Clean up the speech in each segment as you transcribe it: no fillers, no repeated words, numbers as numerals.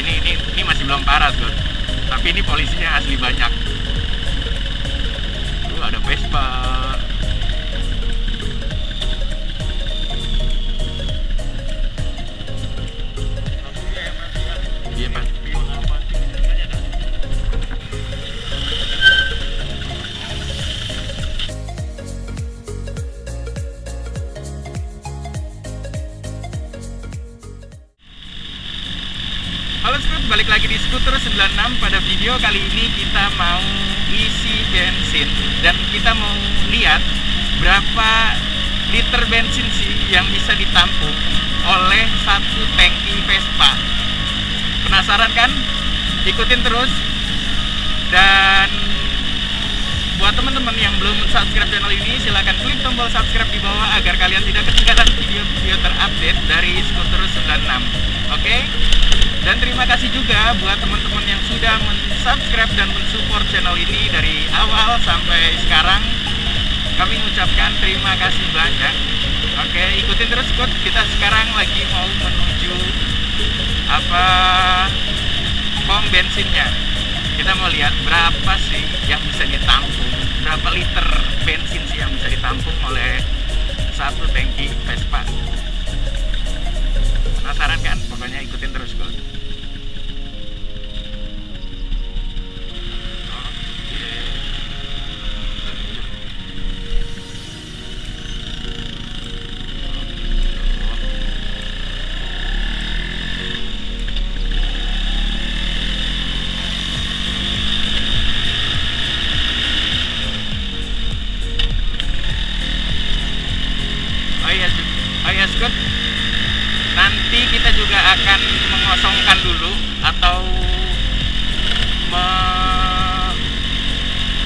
ini masih belum parah tuh. Tapi ini polisinya asli banyak. Ada Vespa. Iya Pak. Halo Scoot, balik lagi di Skuter 96. Pada video kali ini kita mau isi bensin dan kita mau lihat berapa liter bensin sih yang bisa ditampung oleh satu tangki Vespa. Penasaran kan? Ikutin terus. Dan buat teman-teman yang belum subscribe channel ini, silahkan klik tombol subscribe di bawah agar kalian tidak ketinggalan video-video terupdate dari Skuter 96. Oke? Dan terima kasih juga buat teman-teman yang sudah subscribe dan mensupport channel ini dari awal sampai sekarang. Kami mengucapkan terima kasih banyak. Oke, ikutin terus Skut. Kita sekarang lagi mau menuju pom bensinnya. Kita mau lihat berapa sih yang bisa ditampung, berapa liter bensin sih yang bisa ditampung oleh satu tangki Vespa. Penasaran kan? Pokoknya ikutin terus Skut. Skut, nanti kita juga akan mengosongkan dulu atau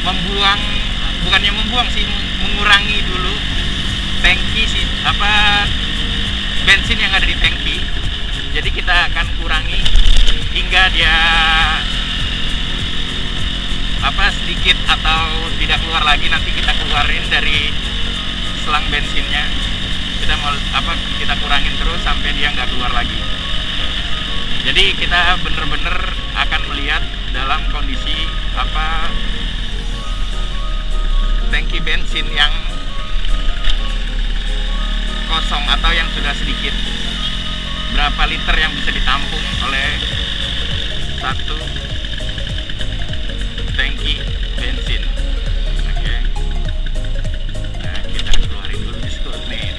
membuang, bukannya membuang sih, mengurangi dulu tangki bensin yang ada di tangki. Jadi kita akan kurangi hingga dia sedikit atau tidak keluar lagi. Nanti kita keluarin dari selang bensinnya. Kita kurangin terus sampai dia nggak keluar lagi. Jadi kita bener-bener akan melihat dalam kondisi tangki bensin yang kosong atau yang sudah sedikit, berapa liter yang bisa ditampung oleh satu tangki bensin. Oke. Nah, kita keluarin dulu di Skut nih.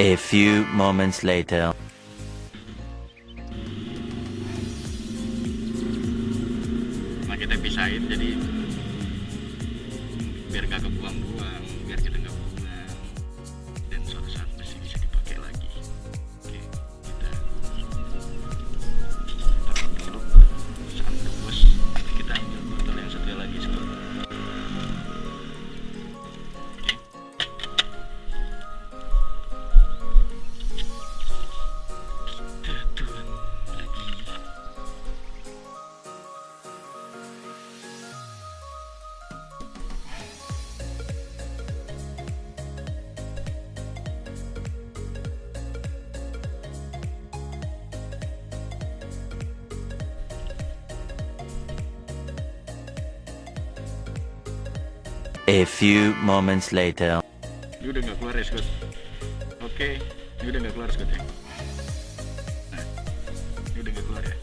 A few moments later. Nah, kita pisahin jadi biar gak kebuang-buang, biar kita nggak buang, dan suatu saat masih bisa dipakai lagi. Oke, kita taruh dulu sampai bos. Kita ambil botol yang satu lagi sekarang. Oke. Kita tuang lagi. A few moments later. Ini udah nggak keluar ya, Scott? Oke, ini udah nggak keluar, Scott ya. Nah, ini udah nggak keluar ya.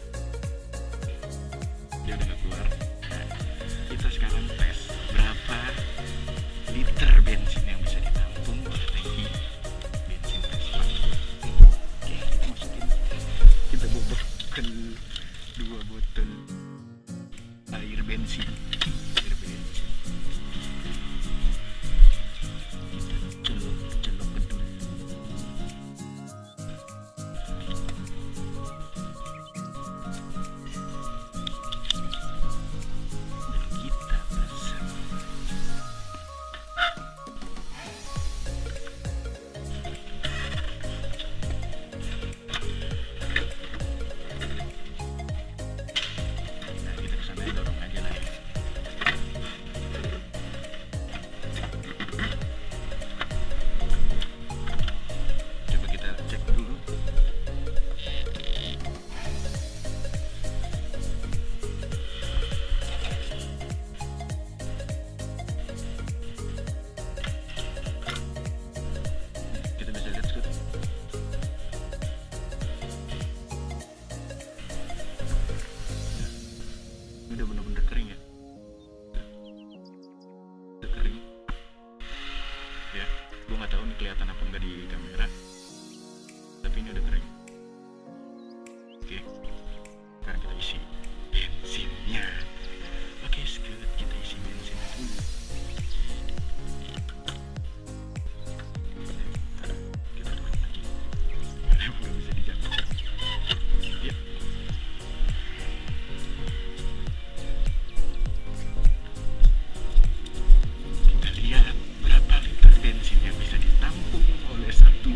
Dia udah nggak keluar. Nah, kita sekarang tes berapa liter bensin yang bisa ditampung oleh tangki bensin Vespa. Oke, kita masukin. Kita bobokkan 2 botol air bensin. Air bensin. Celok dulu. Dan kita pasang. Nah, kita kesana dorong aja lah ya. Coba kita cek dulu. Kita bisa lihat, Scott. Ini udah bener-bener kering ya. Udah kering. Ya, gua nggak tahu nih kelihatan apa enggak di kamera. Tapi ini udah kering. Oke, sekarang kita isi bensinnya. Oke, Scott, kita isi bensin dulu. Kita dorong lagi. Nggak bisa dijangkau. Ya. Kita lihat berapa liter bensin yang bisa ditampung oleh satu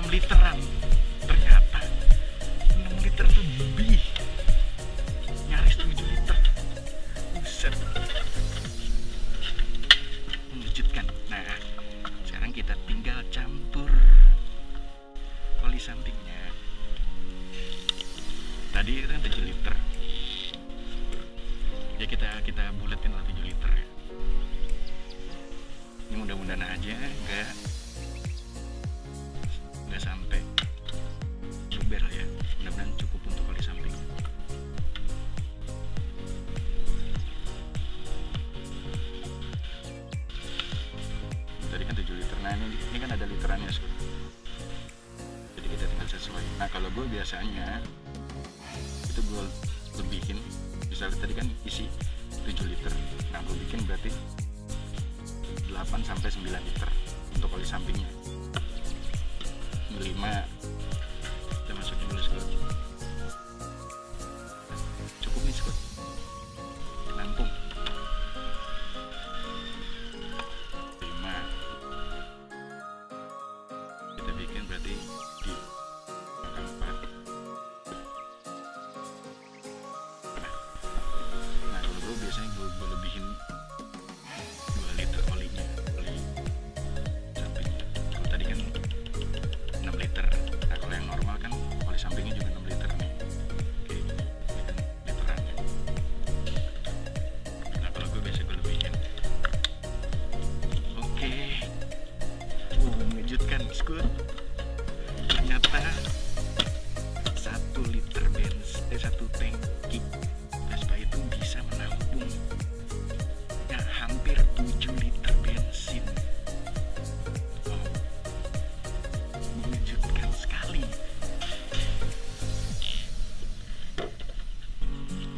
literan. Ternyata 6 liter lebih, nyaris 7 liter. Buset, mengejutkan. Nah, sekarang kita tinggal campur oli sampingnya. Tadi kan 7 liter, ya kita buletin lah 7 liter ya. Ini mudah-mudahan aja nggak sampai luber ya. Mudah-mudahan cukup untuk oli samping. Tadi kan 7 liter. Nah ini kan ada literannya, jadi kita tinggal sesuai. Nah kalau gue biasanya itu gue lebihin. Misalnya tadi kan isi 7 liter, nah gue bikin berarti 8 sampai 9 liter untuk oli sampingnya. 5 kita masukin dulu Scott. Cukup nih Scott, nampung. 5 kita bikin berarti di angka 4. Nah kalau gue biasanya gue lebihin 2 liter olinya, oli sampingnya. Kalau tadi kan 6 liter. Nah kalau yang normal kan oli sampingnya juga 6 liter nih. Oke, ini kan literannya. Nah kalau gue biasa gue lebihin. Oke. Mengejutkan Scott. Ternyata 1 liter bensin, 1 tangki Vespa itu bisa menampung ya hampir 7 liter bensin. Wow, mengejutkan sekali.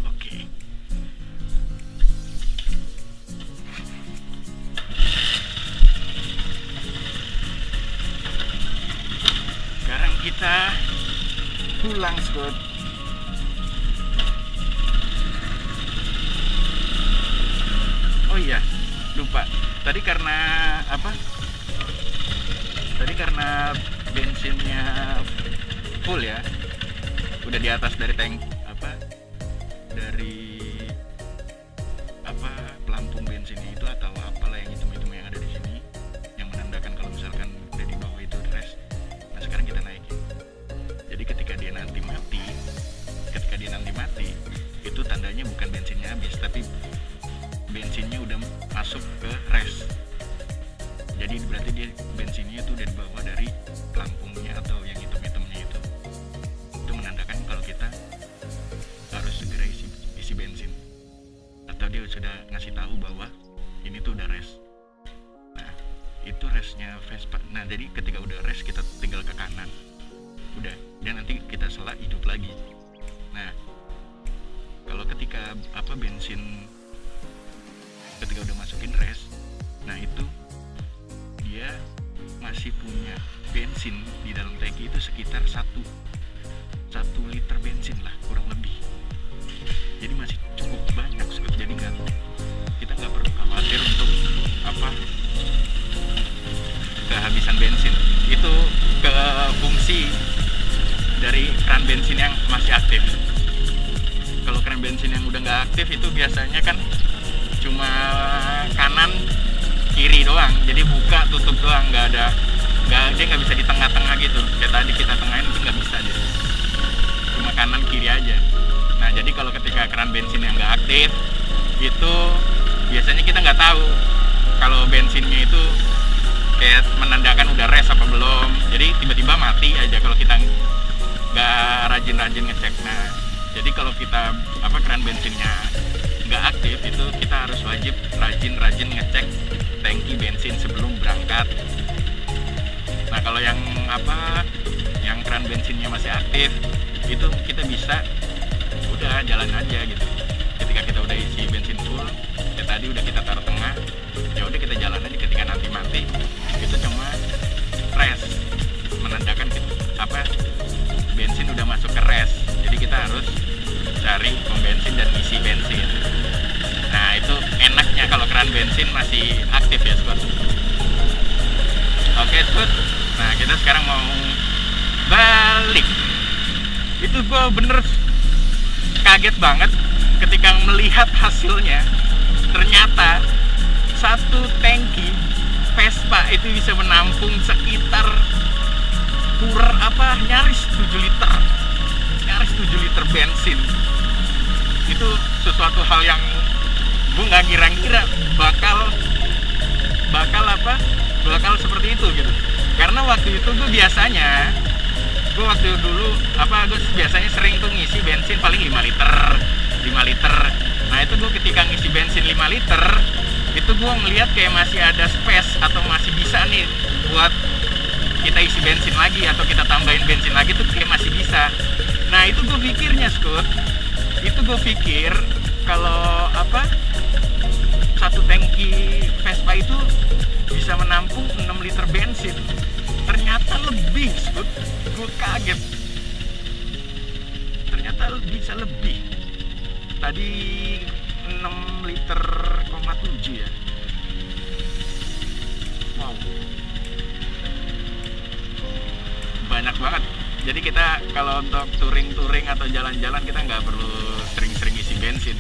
Oke. Sekarang kita pulang Scott. Oh iya, lupa. Tadi karena apa? Tadi karena bensinnya full ya, udah di atas dari tank dari pelampung bensinnya itu atau apalah yang hitam-hitam yang ada di sini, yang menandakan kalau misalkan udah di bawah itu rest. Nah sekarang kita naikin. Jadi ketika dia nanti mati, itu tandanya bukan bensinnya habis, tapi bensinnya udah masuk ke rest. Jadi berarti dia bensinnya itu udah dibawa dari pelampungnya atau yang hitam-hitamnya itu. Itu menandakan kalau kita harus segera isi bensin. Atau dia sudah ngasih tahu bahwa ini tuh udah rest. Nah, itu restnya Vespa. Nah, jadi ketika udah rest kita tinggal ke kanan. Udah, dan nanti kita sela hidup lagi. Nah, kalau ketika bensin ketika udah masukin rest, nah itu dia masih punya bensin di dalam tangki itu sekitar 1 liter bensin lah kurang lebih. Jadi masih cukup banyak Scott. Jadi kita nggak perlu khawatir untuk kehabisan bensin. Itu ke fungsi dari keran bensin yang masih aktif. Kalau keran bensin yang udah nggak aktif itu biasanya kan cuma kanan kiri doang, jadi buka tutup doang, dia nggak bisa di tengah-tengah gitu. Kayak tadi kita tengahin itu nggak bisa dia, cuma kanan kiri aja. Nah jadi kalau ketika keran bensin yang nggak aktif itu biasanya kita nggak tahu kalau bensinnya itu kayak menandakan udah rest apa belum. Jadi tiba-tiba mati aja kalau kita nggak rajin-rajin ngecek. Nah jadi kalau kita keran bensinnya nggak aktif itu kita harus wajib rajin-rajin ngecek tangki bensin sebelum berangkat. Nah kalau yang keran bensinnya masih aktif itu kita bisa udah jalan aja gitu. Ketika kita udah isi bensin full, ya tadi udah kita taruh tengah, ya udah kita jalan aja. Ketika nanti mati itu cuma rest, menandakan bensin udah masuk ke rest. Jadi kita harus cari pom bensin dan isi bensin. Nah itu enaknya kalau keran bensin masih aktif ya Scott. Oke Scott, nah kita sekarang mau balik. Itu gue bener kaget banget ketika melihat hasilnya. Ternyata satu tangki Vespa itu bisa menampung sekitar nyaris 7 liter. Nyaris 7 liter bensin. Itu sesuatu hal yang gue nggak ngira-ngira bakal seperti itu gitu. Karena waktu itu gue biasanya sering tuh ngisi bensin paling 5 liter. Nah itu gue ketika ngisi bensin 5 liter itu gue ngeliat kayak masih ada space atau masih bisa nih buat kita isi bensin lagi atau kita tambahin bensin lagi tuh kayak masih bisa. Nah itu gue pikirnya Scott, itu gue pikir kalau satu tangki Vespa itu bisa menampung 6 liter bensin. Ternyata lebih Scott, gue kaget. Ternyata bisa lebih. Tadi 6 liter, 7 ya. Wow. Banyak banget. Jadi kita kalau untuk touring atau jalan-jalan kita nggak perlu sering-sering isi bensin.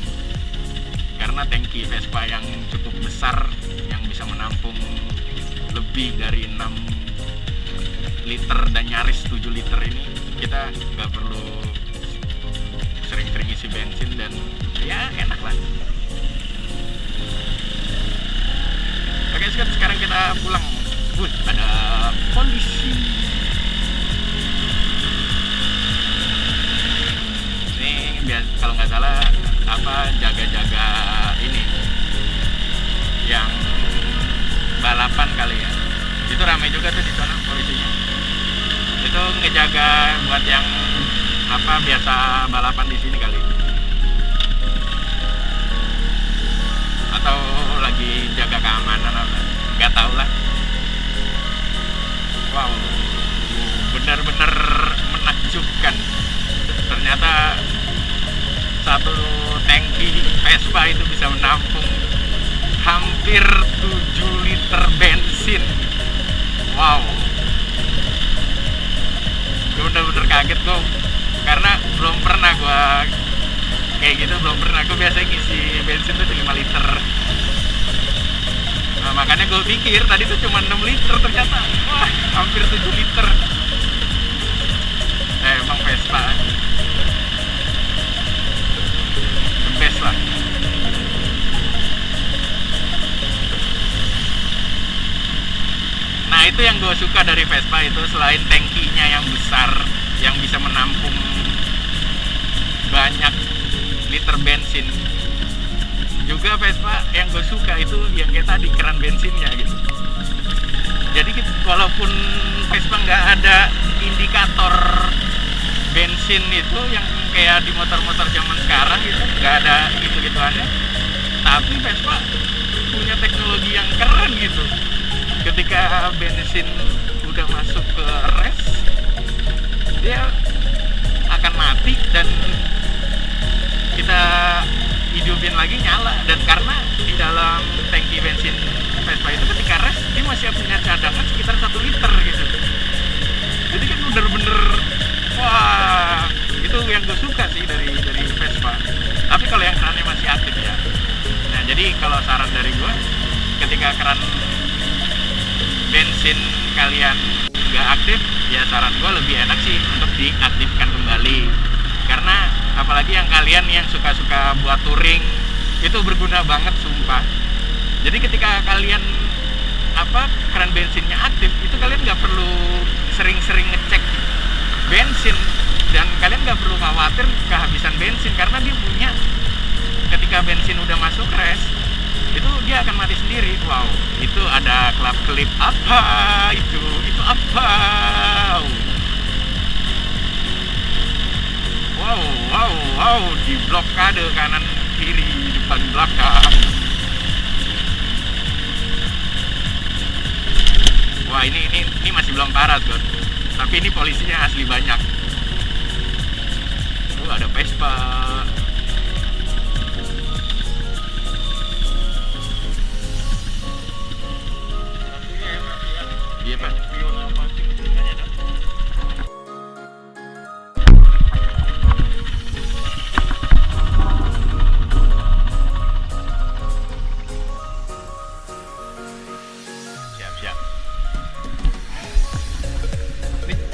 Karena tangki Vespa yang cukup besar yang bisa menampung lebih dari 6 liter dan nyaris 7 liter ini, kita nggak perlu sering-sering isi bensin dan ya enak lah. Oke sekarang kita pulang. Ada polisi. Ini kalau nggak salah jaga-jaga ini yang balapan kali ya. Itu ramai juga tuh di sana polisinya. Itu ngejaga buat yang biasa balapan di sini kali. Atau lagi jaga keamanan apa, nggak tahu lah. Wow, benar-benar menakjubkan. Ternyata satu tangki Vespa itu bisa menampung hampir 7 liter bensin. Wow, gue bener-bener kaget gue, karena belum pernah gue kayak gitu, gue biasanya ngisi bensin tuh 5 liter. Nah, makanya gue pikir tadi tuh cuma 6 liter, ternyata wah hampir 7 liter. Emang Vespa the best lah. Nah itu yang gue suka dari Vespa itu, selain tangkinya yang besar yang bisa menampung banyak liter bensin, juga Vespa yang gue suka itu yang kayak tadi keran bensinnya gitu. Jadi walaupun Vespa nggak ada indikator bensin itu yang kayak di motor-motor zaman sekarang gitu, nggak ada gitu-gituannya, tapi Vespa punya teknologi yang keren gitu. Ketika bensin udah masuk ke res, dia akan mati dan kita hidupin lagi nyala. Dan karena di dalam tangki bensin Vespa itu ketika res dia masih punya cadangan sekitar 1 liter gitu. Jadi kan bener-bener wah, itu yang gue suka sih dari Vespa. Tapi kalau yang kerannya masih aktif ya. Nah jadi kalau saran dari gue, ketika keran bensin kalian nggak aktif, ya saran gue lebih enak sih untuk diaktifkan kembali. Karena apalagi yang kalian yang suka-suka buat touring, itu berguna banget sumpah. Jadi ketika kalian keran bensinnya aktif, itu kalian nggak perlu sering-sering ngecek bensin, dan kalian nggak perlu khawatir kehabisan bensin, karena dia punya, ketika bensin udah masuk res itu dia akan mati sendiri. Wow, itu ada klip apa itu apa? Wow, di blokade kanan kiri depan belakang. Wah ini masih belum parah tuh, tapi ini polisinya asli banyak. Ada Vespa. Iya Pak.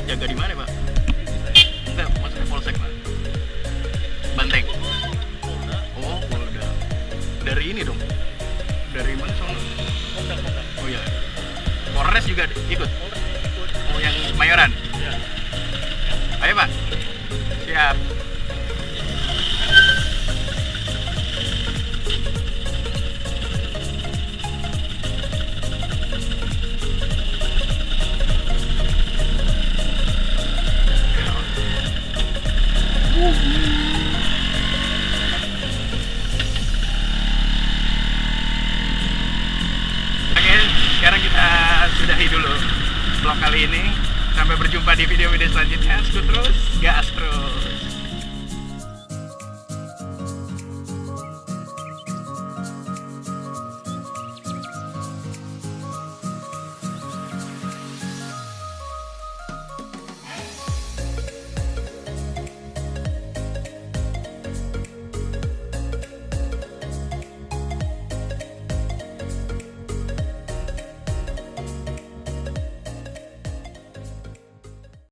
jaga di mana, Pak? Enggak, maksudnya polsek, Pak. Banteng. Oh, Polda. Dari ini dong. Dari mana sono? Oh iya. Polres juga ikut. Oh, yang Mayoran. Ayo, Pak. Siap. Oke, sekarang kita sudahi dulu vlog kali ini. Sampai berjumpa di video-video selanjutnya. Skut terus, gas terus.